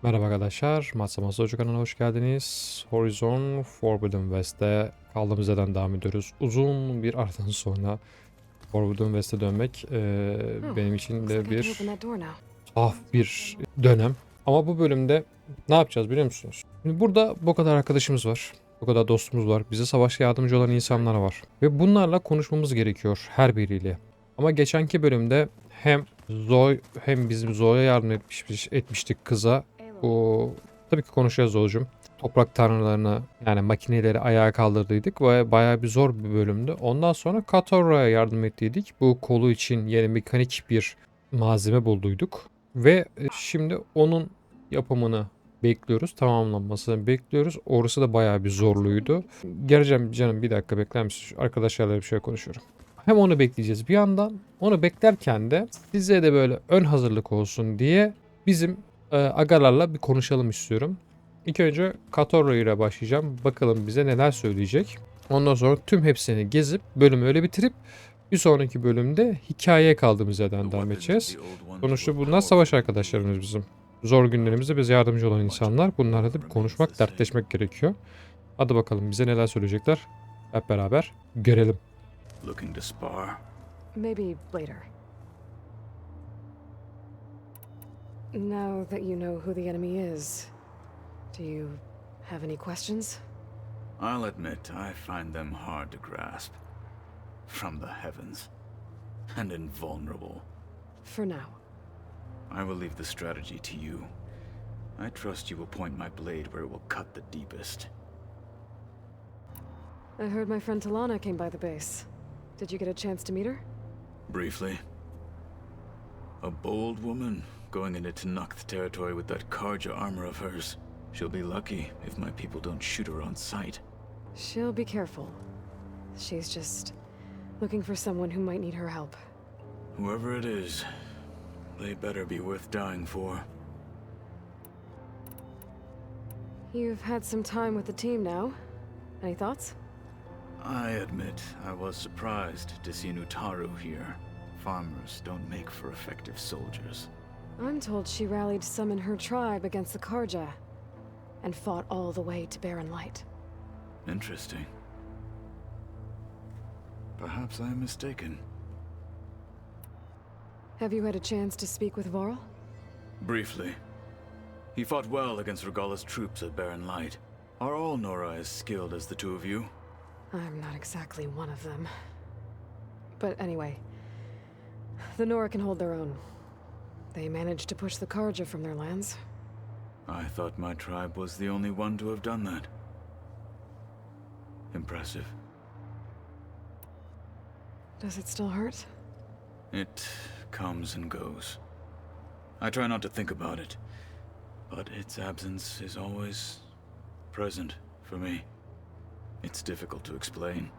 Merhaba arkadaşlar, Matsaması Hoca kanalına hoş geldiniz. Horizon Forbidden West'te kaldığımız yerden devam ediyoruz. Uzun bir aradan sonra Forbidden West'e dönmek benim için de bir tuhaf bir dönem. Ama bu bölümde ne yapacağız biliyor musunuz? Şimdi burada bu kadar arkadaşımız var, bu kadar dostumuz var, bize savaşta yardımcı olan insanlar var. Ve bunlarla konuşmamız gerekiyor her biriyle. Ama geçenki bölümde hem bizim Zoe'ya yardım etmiştik kıza. Bu tabii ki konuşacağız Zoe'cum. Toprak tanrılarını yani makineleri ayağa kaldırdıydık ve bayağı bir zor bir bölümdü. Ondan sonra Katora'ya yardım ettiydik. Bu kolu için yeni mekanik bir malzeme bulduyduk. Ve şimdi onun yapımını bekliyoruz. Tamamlanmasını bekliyoruz. Orası da bayağı bir zorluydu. Geleceğim canım, bir dakika bekler misin? Şu arkadaşlarla bir şey konuşuyorum. Hem onu bekleyeceğiz bir yandan. Onu beklerken de size de böyle ön hazırlık olsun diye bizim agalarla bir konuşalım istiyorum. İlk önce Katorra ile başlayacağım. Bakalım bize neler söyleyecek. Ondan sonra tüm hepsini gezip bölümü öyle bitirip bir sonraki bölümde hikayeye kaldığımız yerden devam edeceğiz. Sonuçta bunlar savaş arkadaşlarımız bizim. Zor günlerimizde bize yardımcı olan insanlar. Bunlarla da bir konuşmak, dertleşmek gerekiyor. Hadi bakalım bize neler söyleyecekler. Hep beraber görelim. Looking to spar? Maybe later. Now that you know who the enemy is, do you have any questions? I'll admit I find them hard to grasp. From the heavens. And invulnerable. For now. I will leave the strategy to you. I trust you will point my blade where it will cut the deepest. I heard my friend Talana came by the base. Did you get a chance to meet her? Briefly. A bold woman going into Tenakth territory with that Karja armor of hers. She'll be lucky if my people don't shoot her on sight. She'll be careful. She's just looking for someone who might need her help. Whoever it is, they better be worth dying for. You've had some time with the team now. Any thoughts? I admit I was surprised to see Nutaru here. Farmers don't make for effective soldiers. I'm told she rallied some in her tribe against the Karja, and fought all the way to Barren Light. Interesting. Perhaps I am mistaken. Have you had a chance to speak with Varl? Briefly. He fought well against Regala's troops at Barren Light. Are all Nora as skilled as the two of you? I'm not exactly one of them. But anyway, the Nora can hold their own. They managed to push the Karja from their lands. I thought my tribe was the only one to have done that. Impressive. Does it still hurt? It comes and goes. I try not to think about it, but its absence is always present for me. It's difficult to explain.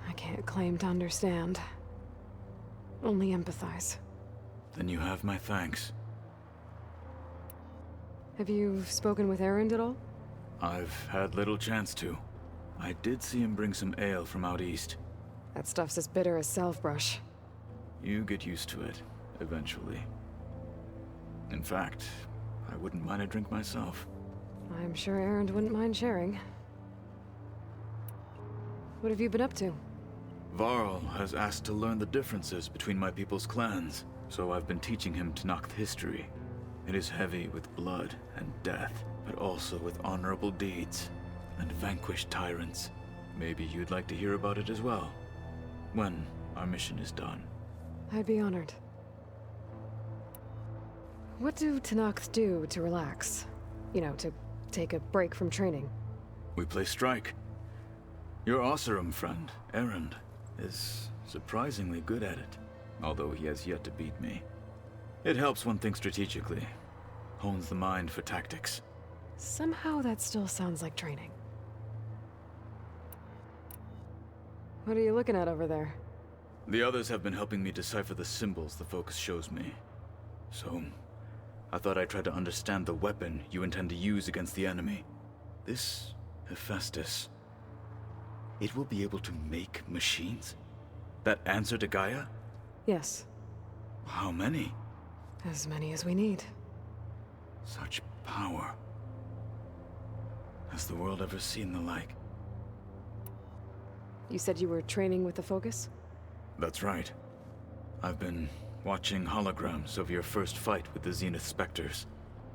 I can't claim to understand. Only empathize. Then you have my thanks. Have you spoken with Erend at all? I've had little chance to. I did see him bring some ale from out east. That stuff's as bitter as self-brush. You get used to it, eventually. In fact, I wouldn't mind a drink myself. I'm sure Erend wouldn't mind sharing. What have you been up to? Varl has asked to learn the differences between my people's clans, so I've been teaching him Tenakth history. It is heavy with blood and death, but also with honorable deeds and vanquished tyrants. Maybe you'd like to hear about it as well, when our mission is done. I'd be honored. What do Tenakth do to relax? You know, to take a break from training. We play strike. Your Oseram friend, Erend, is surprisingly good at it, although he has yet to beat me. It helps one think strategically, hones the mind for tactics. Somehow that still sounds like training. What are you looking at over there? The others have been helping me decipher the symbols the focus shows me. So, I thought I'd try to understand the weapon you intend to use against the enemy. This Hephaestus. It will be able to make machines? That answer to Gaia? Yes. How many? As many as we need. Such power. Has the world ever seen the like? You said you were training with the Focus? That's right. I've been watching holograms of your first fight with the Zenith Spectres.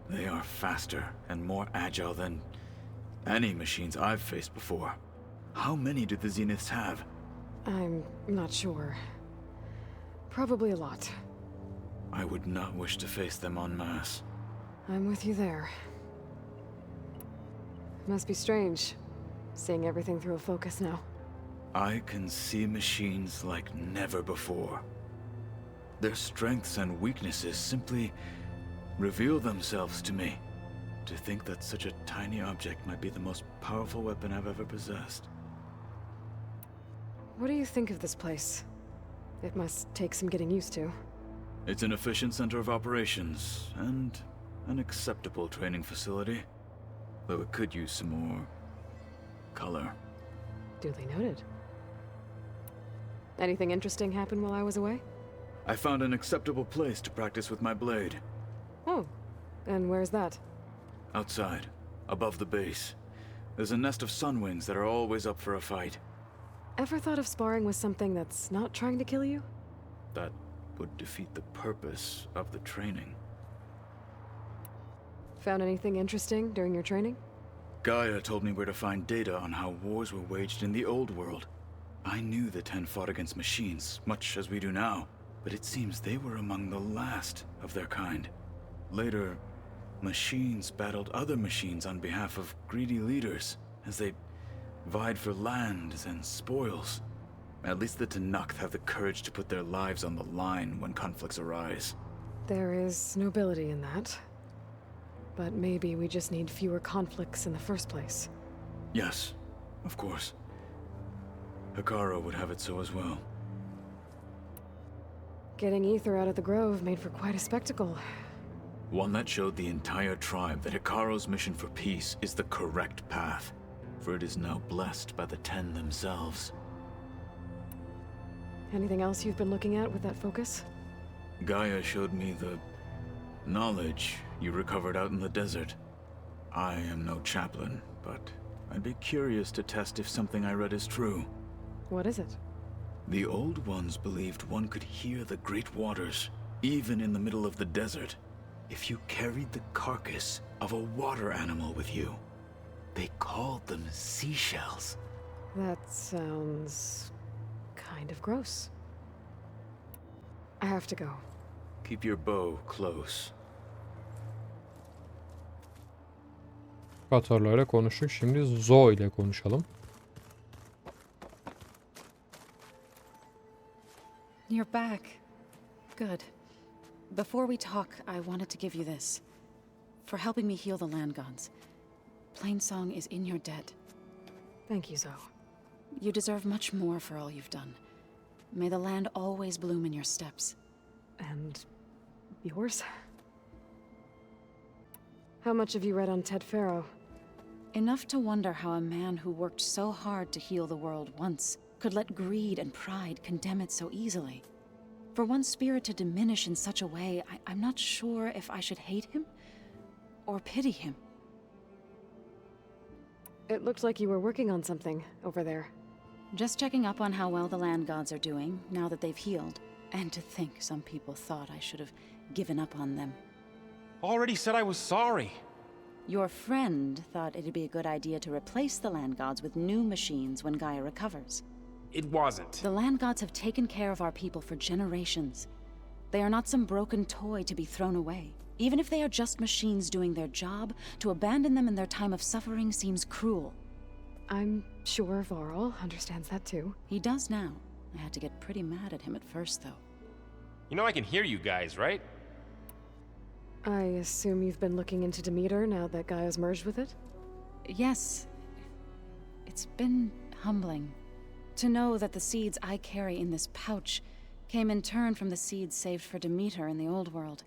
They are faster and more agile than any machines I've faced before. How many do the Zeniths have? I'm not sure. Probably a lot. I would not wish to face them en masse. I'm with you there. Must be strange, seeing everything through a Focus now. I can see machines like never before. Their strengths and weaknesses simply reveal themselves to me. To think that such a tiny object might be the most powerful weapon I've ever possessed. What do you think of this place? It must take some getting used to. It's an efficient center of operations, and an acceptable training facility. Though it could use some more color. Duly noted. Anything interesting happen while I was away? I found an acceptable place to practice with my blade. Oh, and where's that? Outside, above the base. There's a nest of sunwings that are always up for a fight. Ever thought of sparring with something that's not trying to kill you? That would defeat the purpose of the training. Found anything interesting during your training? Gaia told me where to find data on how wars were waged in the old world. I knew the Ten fought against machines, much as we do now, but it seems they were among the last of their kind. Later, machines battled other machines on behalf of greedy leaders, as they vied for lands and spoils. At least the Tenakth have the courage to put their lives on the line when conflicts arise. There is nobility in that. But maybe we just need fewer conflicts in the first place. Yes, of course. Hekarro would have it so as well. Getting Ether out of the grove made for quite a spectacle. One that showed the entire tribe that Hekarro's mission for peace is the correct path, for it is now blessed by the Ten themselves. Anything else you've been looking at with that Focus? Gaia showed me the knowledge you recovered out in the desert. I am no chaplain, but I'd be curious to test if something I read is true. What is it? The Old Ones believed one could hear the great waters, even in the middle of the desert, if you carried the carcass of a water animal with you. They called them seashells. That sounds kind of gross. I have to go. Keep your bow close. Katar'la ile konuştuk. Şimdi Zo ile konuşalım. You're back. Good. Before we talk, I wanted to give you this. For helping me heal the land gods. Plainsong is in your debt. Thank you, Zo. You deserve much more for all you've done. May the land always bloom in your steps. And yours? How much have you read on Ted Faro? Enough to wonder how a man who worked so hard to heal the world once could let greed and pride condemn it so easily. For one's spirit to diminish in such a way, I'm not sure if I should hate him or pity him. It looked like you were working on something over there. Just checking up on how well the land gods are doing, now that they've healed. And to think some people thought I should have given up on them. Already said I was sorry. Your friend thought it'd be a good idea to replace the land gods with new machines when Gaia recovers. It wasn't. The land gods have taken care of our people for generations. They are not some broken toy to be thrown away. Even if they are just machines doing their job, to abandon them in their time of suffering seems cruel. I'm sure Varl understands that too. He does now. I had to get pretty mad at him at first, though. You know I can hear you guys, right? I assume you've been looking into Demeter now that Gaia's merged with it? Yes. It's been humbling to know that the seeds I carry in this pouch came in turn from the seeds saved for Demeter in the old world.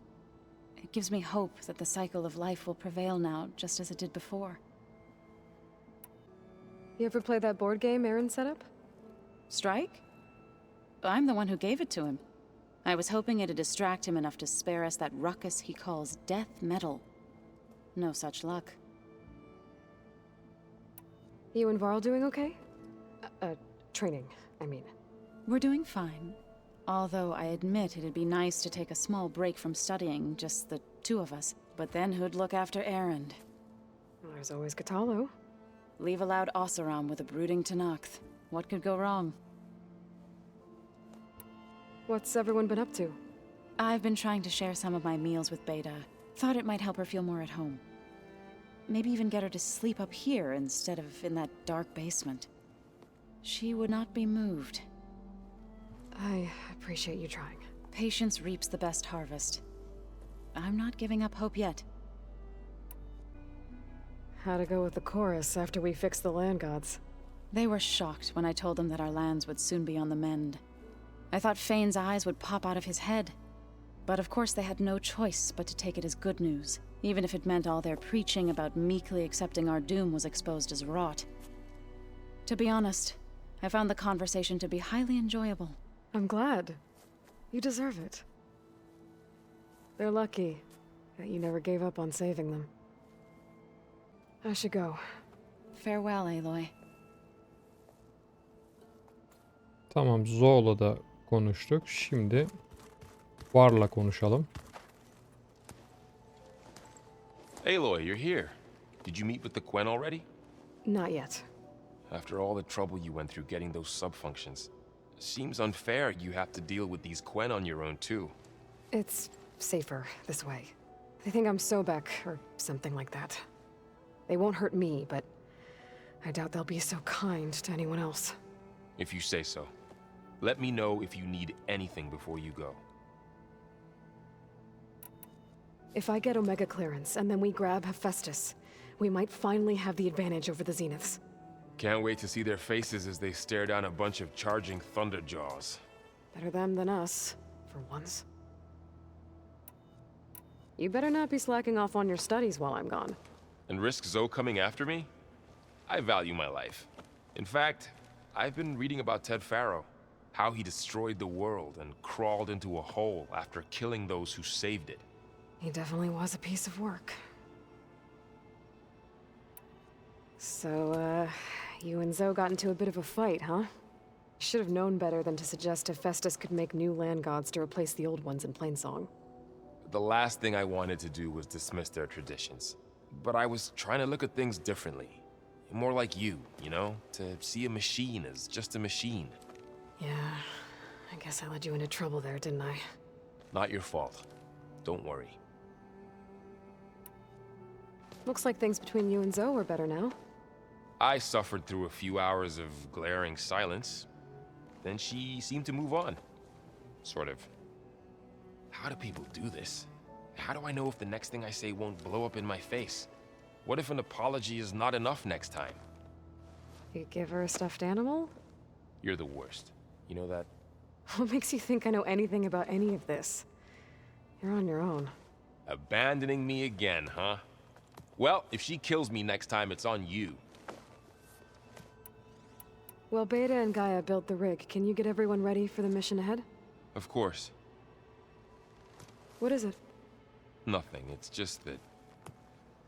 It gives me hope that the cycle of life will prevail now, just as it did before. You ever play that board game Aaron set up? Strike? I'm the one who gave it to him. I was hoping it'd distract him enough to spare us that ruckus he calls death metal. no such luck. You and Varl doing okay? Training, I mean. We're doing fine. Although I admit it'd be nice to take a small break from studying, just the two of us. But then who'd look after Erend? Well, there's always Katalo. Leave a loud Oseram with a brooding Tenakth. What could go wrong? What's everyone been up to? I've been trying to share some of my meals with Beta. Thought it might help her feel more at home. Maybe even get her to sleep up here instead of in that dark basement. She would not be moved. I appreciate you trying. Patience reaps the best harvest. I'm not giving up hope yet. How'd it go with the chorus after we fixed the land gods? They were shocked when I told them that our lands would soon be on the mend. I thought Fane's eyes would pop out of his head. But of course they had no choice but to take it as good news, even if it meant all their preaching about meekly accepting our doom was exposed as rot. To be honest, I found the conversation to be highly enjoyable. I'm glad. You deserve it. They're lucky that you never gave up on saving them. I should go. Farewell, Aloy. Tamam, Zo'la da konuştuk. Şimdi Var'la konuşalım. Aloy, you're here. Did you meet with the Quen already? Not yet. After all the trouble you went through getting those subfunctions, seems unfair you have to deal with these Quen on your own too. It's safer this way. They think I'm Sobek, or something like that. They won't hurt me, but I doubt they'll be so kind to anyone else. If you say so. Let me know if you need anything before you go. If I get Omega clearance, and then we grab Hephaestus, we might finally have the advantage over the Zeniths. Can't wait to see their faces as they stare down a bunch of charging Thunderjaws. Better them than us, for once. You better not be slacking off on your studies while I'm gone. And risk Zoe coming after me? I value my life. In fact, I've been reading about Ted Faro. How he destroyed the world and crawled into a hole after killing those who saved it. He definitely was a piece of work. So, you and Zoe got into a bit of a fight, huh? Should have known better than to suggest Hephaestus could make new land gods to replace the old ones in Plainsong. The last thing I wanted to do was dismiss their traditions. But I was trying to look at things differently. More like you know? To see a machine as just a machine. Yeah, I guess I led you into trouble there, didn't I? Not your fault. Don't worry. Looks like things between you and Zoe are better now. I suffered through a few hours of glaring silence. Then she seemed to move on. Sort of. How do people do this? How do I know if the next thing I say won't blow up in my face? What if an apology is not enough next time? You give her a stuffed animal? You're the worst. You know that? What makes you think I know anything about any of this? You're on your own. Abandoning me again, huh? Well, if she kills me next time, it's on you. Well, Beta and Gaia built the rig. Can you get everyone ready for the mission ahead? Of course. What is it? Nothing. It's just that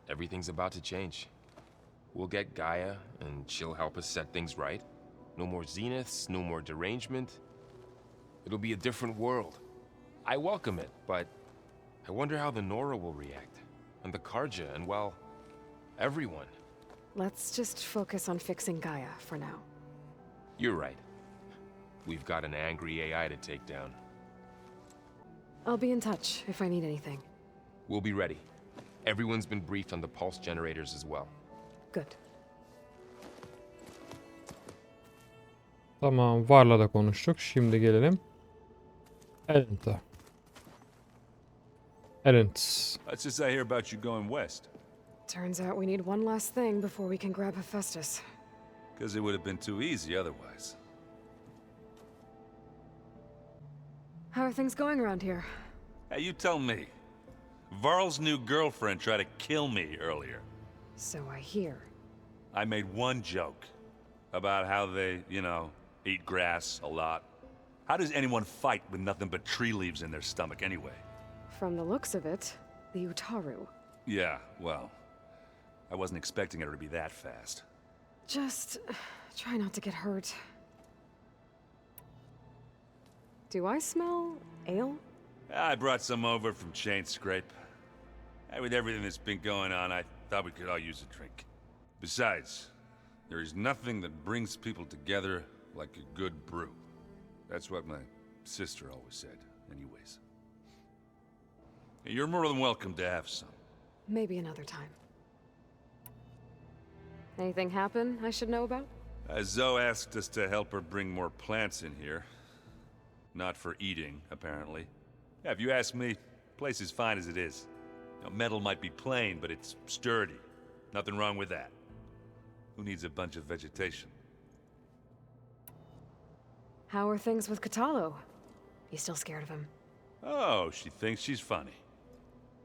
everything's about to change. We'll get Gaia, and she'll help us set things right. No more zeniths, no more derangement. It'll be a different world. I welcome it, but I wonder how the Nora will react. And the Karja, and well, everyone. Let's just focus on fixing Gaia for now. You're right. We've got an angry AI to take down. I'll be in touch if I need anything. We'll be ready. Everyone's been briefed on the pulse generators as well. Good. Tamam, Var'la da konuştuk. Şimdi gelelim Erend'e. Erend. Let's just I hear about you going west. Turns out we need one last thing before we can grab Hephaestus. Because it would have been too easy otherwise. How are things going around here? Hey, you tell me. Varl's new girlfriend tried to kill me earlier. So I hear. I made one joke about how they, eat grass a lot. How does anyone fight with nothing but tree leaves in their stomach anyway? From the looks of it, the Utaru. Yeah, well, I wasn't expecting her to be that fast. Just try not to get hurt. Do I smell ale? I brought some over from Chain Scrape. With everything that's been going on, I thought we could all use a drink. Besides, there is nothing that brings people together like a good brew. That's what my sister always said, anyways. You're more than welcome to have some. Maybe another time. Anything happen I should know about? Zoe asked us to help her bring more plants in here. Not for eating, apparently. Yeah, if you ask me, the place is fine as it is. Metal might be plain, but it's sturdy. Nothing wrong with that. Who needs a bunch of vegetation? How are things with Katalo? You still scared of him? Oh, she thinks she's funny.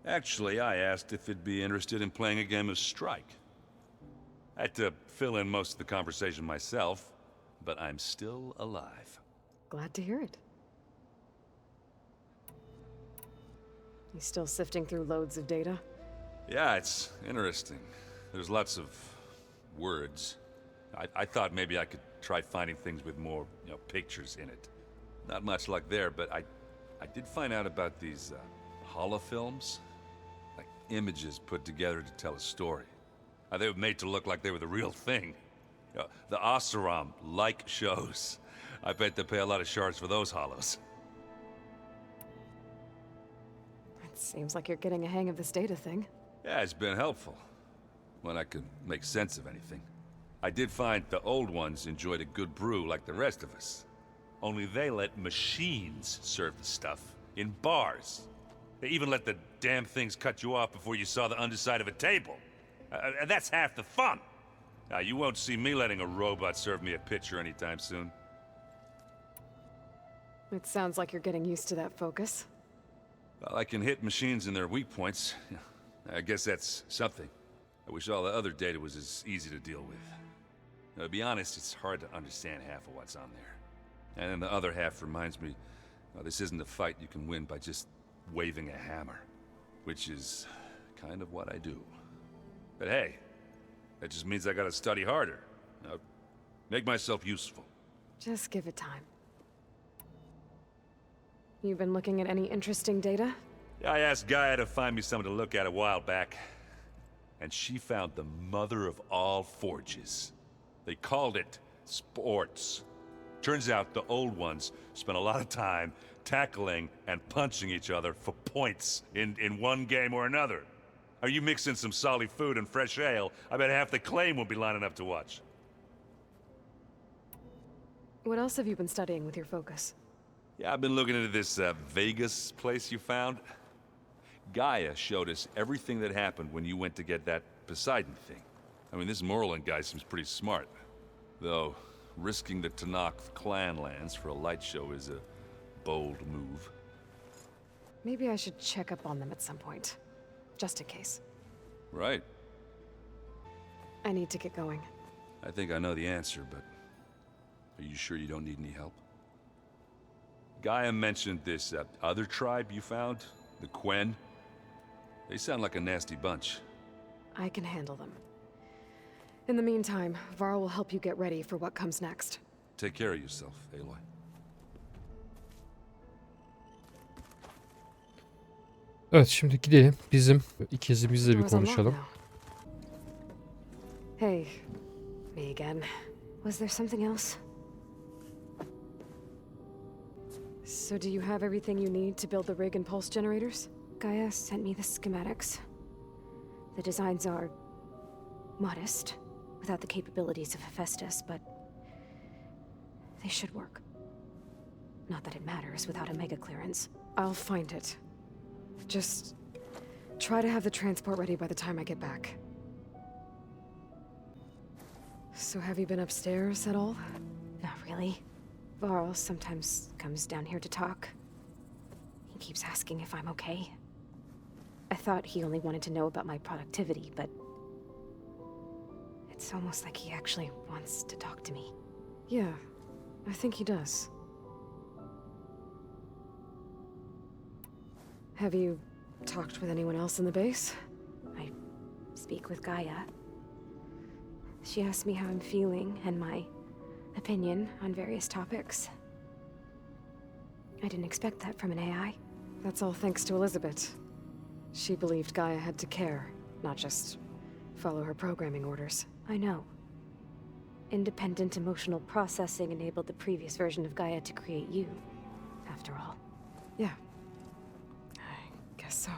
Actually, I asked if it'd be interested in playing a game of Strike. I had to fill in most of the conversation myself, but I'm still alive. Glad to hear it. You still sifting through loads of data? Yeah, it's interesting. There's lots of words. I thought maybe I could try finding things with more, pictures in it. Not much luck there, but I did find out about these holofilms. Like images put together to tell a story. They were made to look like they were the real thing. The Oseram like shows. I bet they pay a lot of shards for those holos. It seems like you're getting a hang of this data thing. Yeah, it's been helpful. When I could make sense of anything. I did find the old ones enjoyed a good brew like the rest of us. Only they let machines serve the stuff in bars. They even let the damn things cut you off before you saw the underside of a table. And that's half the fun. Now, you won't see me letting a robot serve me a pitcher anytime soon. It sounds like you're getting used to that focus. Well, I can hit machines in their weak points. I guess that's something. I wish all the other data was as easy to deal with. Now, to be honest, it's hard to understand half of what's on there. And then the other half reminds me, this isn't a fight you can win by just waving a hammer. Which is kind of what I do. But hey, that just means I gotta study harder. Make myself useful. Just give it time. You've been looking at any interesting data? Yeah, I asked Gaia to find me something to look at a while back. And she found the mother of all forges. They called it sports. Turns out the old ones spent a lot of time tackling and punching each other for points in one game or another. Are you mixing some solid food and fresh ale? I bet half the claim will be lining up to watch. What else have you been studying with your focus? Yeah, I've been looking into this Vegas place you found. Gaia showed us everything that happened when you went to get that Poseidon thing. I mean, this Merlin guy seems pretty smart. Though, risking the Tenakth clan lands for a light show is a bold move. Maybe I should check up on them at some point. Just in case. Right. I need to get going. I think I know the answer, but are you sure you don't need any help? Gaia mentioned this other tribe you found, the Quen. They sound like a nasty bunch. I can handle them. In the meantime, Varl will help you get ready for what comes next. Take care of yourself, Aloy. Evet, şimdi gidelim. Bizim ikizimizle bir Doors unlocked konuşalım. now. Hey, me again. Was there something else? So do you have everything you need to build the rig and pulse generators? Gaia sent me the schematics. The designs are modest, without the capabilities of Hephaestus, but they should work. Not that it matters without a mega clearance. I'll find it. Just try to have the transport ready by the time I get back. So have you been upstairs at all? Not really. Varl sometimes comes down here to talk. He keeps asking if I'm okay. I thought he only wanted to know about my productivity, but it's almost like he actually wants to talk to me. Yeah, I think he does. Have you talked with anyone else in the base? I speak with Gaia. She asked me how I'm feeling and my opinion on various topics. I didn't expect that from an AI. That's all thanks to Elizabeth. She believed Gaia had to care, not just follow her programming orders. I know. Independent emotional processing enabled the previous version of Gaia to create you, after all. Yeah. I guess so.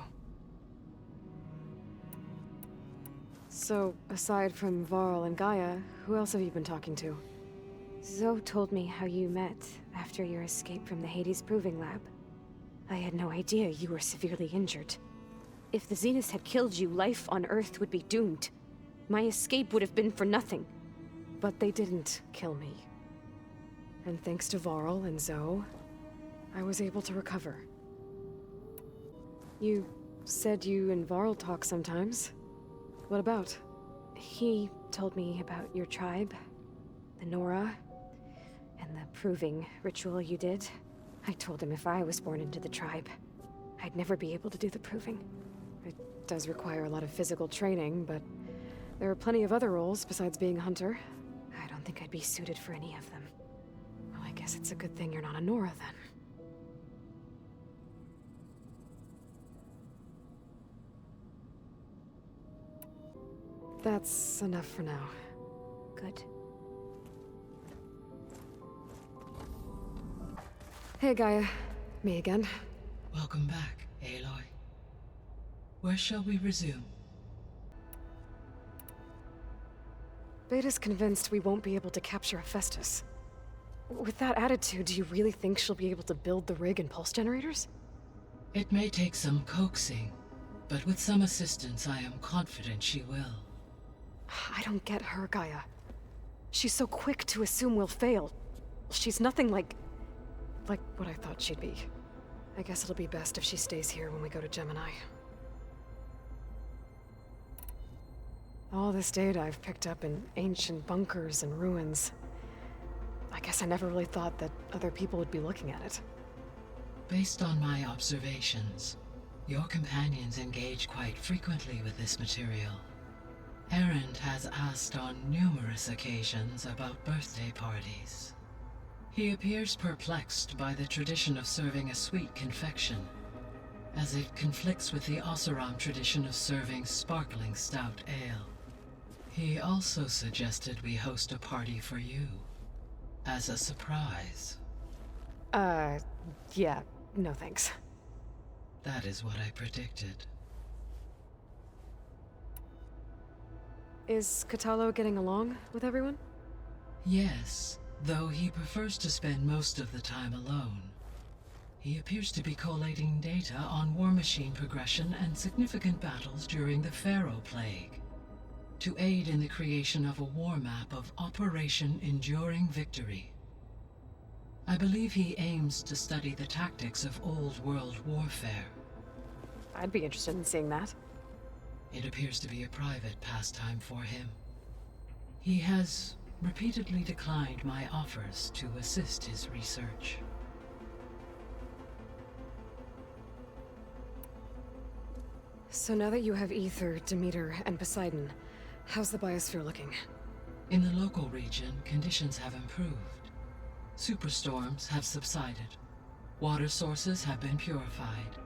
So, aside from Varl and Gaia, who else have you been talking to? Zoe told me how you met after your escape from the Hades proving lab. I had no idea you were severely injured. If the Zeniths had killed you, life on Earth would be doomed. My escape would have been for nothing. But they didn't kill me. And thanks to Varl and Zoe, I was able to recover. You said you and Varl talk sometimes. What about? He told me about your tribe, the Nora, and the proving ritual you did. I told him if I was born into the tribe, I'd never be able to do the proving. It does require a lot of physical training, but there are plenty of other roles besides being a hunter. I don't think I'd be suited for any of them. Well, I guess it's a good thing you're not a Nora then. That's enough for now. Good. Hey, Gaia. Me again. Welcome back, Aloy. Where shall we resume? Beta's convinced we won't be able to capture Hephaestus. With that attitude, do you really think she'll be able to build the rig and pulse generators? It may take some coaxing, but with some assistance I am confident she will. I don't get her, Gaia. She's so quick to assume we'll fail. She's nothing like what I thought she'd be. I guess it'll be best if she stays here when we go to Gemini. All this data I've picked up in ancient bunkers and ruins. I guess I never really thought that other people would be looking at it. Based on my observations, your companions engage quite frequently with this material. Erend has asked on numerous occasions about birthday parties. He appears perplexed by the tradition of serving a sweet confection, as it conflicts with the Oseram tradition of serving sparkling stout ale. He also suggested we host a party for you, as a surprise. Yeah, no thanks. That is what I predicted. Is Katalo getting along with everyone? Yes, though he prefers to spend most of the time alone. He appears to be collating data on war machine progression and significant battles during the Pharaoh Plague, to aid in the creation of a war map of Operation Enduring Victory. I believe he aims to study the tactics of Old World warfare. I'd be interested in seeing that. It appears to be a private pastime for him. He has repeatedly declined my offers to assist his research. So now that you have Ether, Demeter, and Poseidon, how's the biosphere looking? In the local region, conditions have improved. Superstorms have subsided. Water sources have been purified,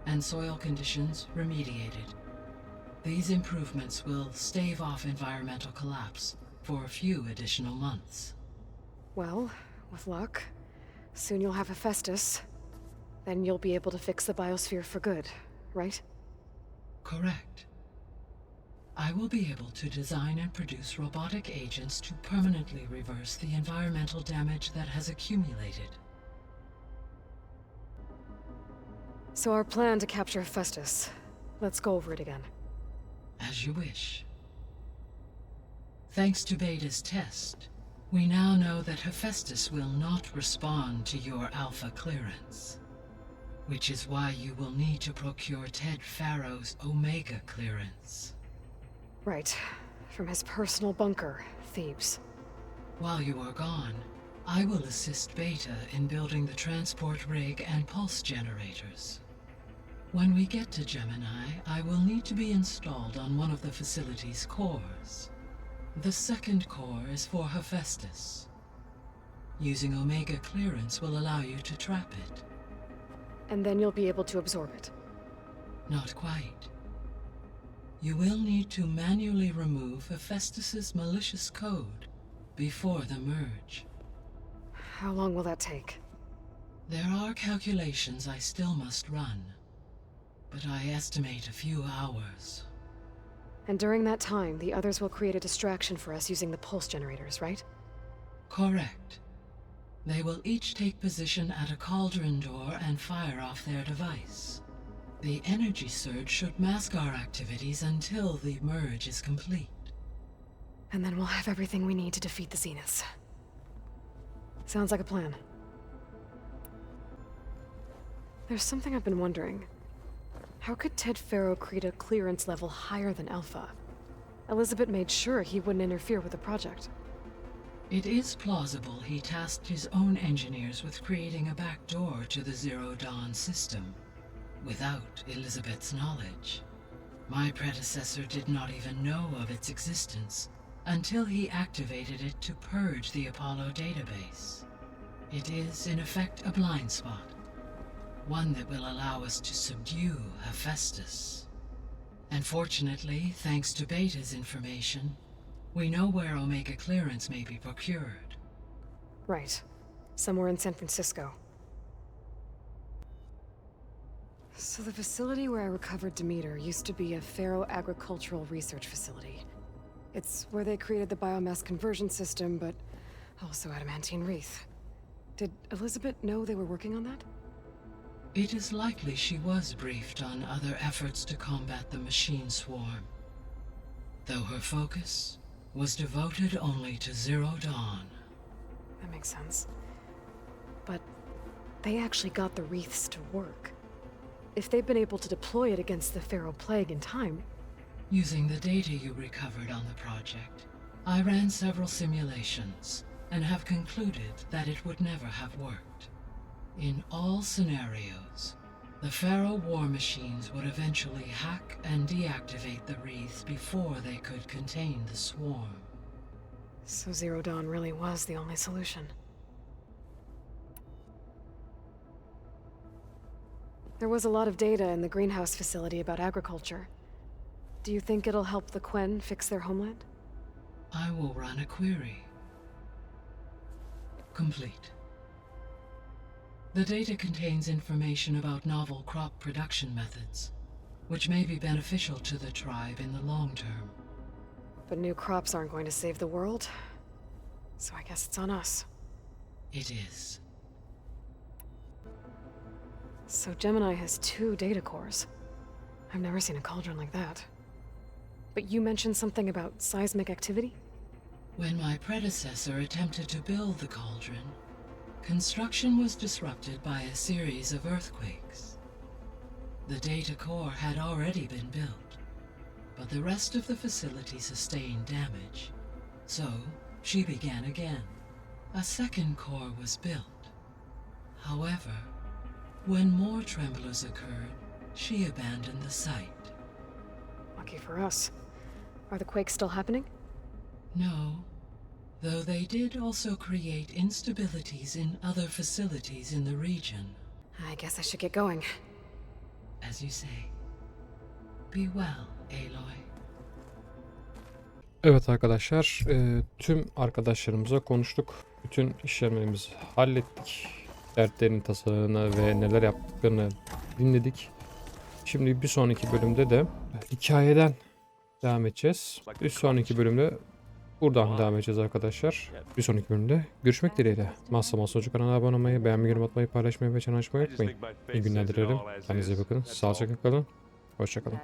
and soil conditions remediated. These improvements will stave off environmental collapse for a few additional months. Well, with luck, soon you'll have Hephaestus. Then you'll be able to fix the biosphere for good, right? Correct. I will be able to design and produce robotic agents to permanently reverse the environmental damage that has accumulated. So our plan to capture Hephaestus. Let's go over it again. As you wish. Thanks to Beta's test, we now know that Hephaestus will not respond to your Alpha clearance. Which is why you will need to procure Ted Pharaoh's Omega clearance. Right. From his personal bunker, Thebes. While you are gone, I will assist Beta in building the transport rig and pulse generators. When we get to Gemini, I will need to be installed on one of the facility's cores. The second core is for Hephaestus. Using Omega clearance will allow you to trap it. And then you'll be able to absorb it. Not quite. You will need to manually remove Hephaestus's malicious code before the merge. How long will that take? There are calculations I still must run, but I estimate a few hours. And during that time, the others will create a distraction for us using the pulse generators, right? Correct. They will each take position at a cauldron door and fire off their device. The energy surge should mask our activities until the merge is complete. And then we'll have everything we need to defeat the Zeniths. Sounds like a plan. There's something I've been wondering. How could Ted Faro create a clearance level higher than Alpha? Elizabeth made sure he wouldn't interfere with the project. It is plausible he tasked his own engineers with creating a back door to the Zero Dawn system, without Elizabeth's knowledge. My predecessor did not even know of its existence until he activated it to purge the Apollo database. It is, in effect, a blind spot. One that will allow us to subdue Hephaestus. And fortunately, thanks to Beta's information, we know where Omega clearance may be procured. Right. Somewhere in San Francisco. So the facility where I recovered Demeter used to be a Faro agricultural research facility. It's where they created the biomass conversion system, but also adamantine wreath. Did Elizabeth know they were working on that? It is likely she was briefed on other efforts to combat the machine swarm, though her focus was devoted only to Zero Dawn. That makes sense. But they actually got the wreaths to work. If they've been able to deploy it against the Faro Plague in time... Using the data you recovered on the project, I ran several simulations and have concluded that it would never have worked. In all scenarios, the Faro war machines would eventually hack and deactivate the wreath before they could contain the swarm. So Zero Dawn really was the only solution. There was a lot of data in the greenhouse facility about agriculture. Do you think it'll help the Quen fix their homeland? I will run a query. Complete. The data contains information about novel crop production methods, which may be beneficial to the tribe in the long term. But new crops aren't going to save the world, so I guess it's on us. It is. So Gemini has 2 data cores. I've never seen a cauldron like that. But you mentioned something about seismic activity? When my predecessor attempted to build the cauldron, construction was disrupted by a series of earthquakes. The data core had already been built, but the rest of the facility sustained damage. So, she began again. A second core was built. However, when more tremblers occurred, she abandoned the site. Lucky for us. Are the quakes still happening? No, though they did also create instabilities in other facilities in the region. I guess I should get going. As you say. Be well, Aloy. Evet arkadaşlar, tüm arkadaşlarımıza konuştuk. Bütün işlemlerimizi hallettik. Dertlerin tasarını ve neler yaptıklarını dinledik. Şimdi bir sonraki bölümde de hikayeden devam edeceğiz. Bir sonraki bölümde buradan devam edeceğiz arkadaşlar. Bir sonraki bölümde görüşmek dileğiyle. Mahsa kanalına abone olmayı, beğenmeyi, yorum atmayı, paylaşmayı ve çan açmayı unutmayın. İyi günler dilerim. Kendinize iyi bakın. Sağlıcakla kalın. Hoşça kalın.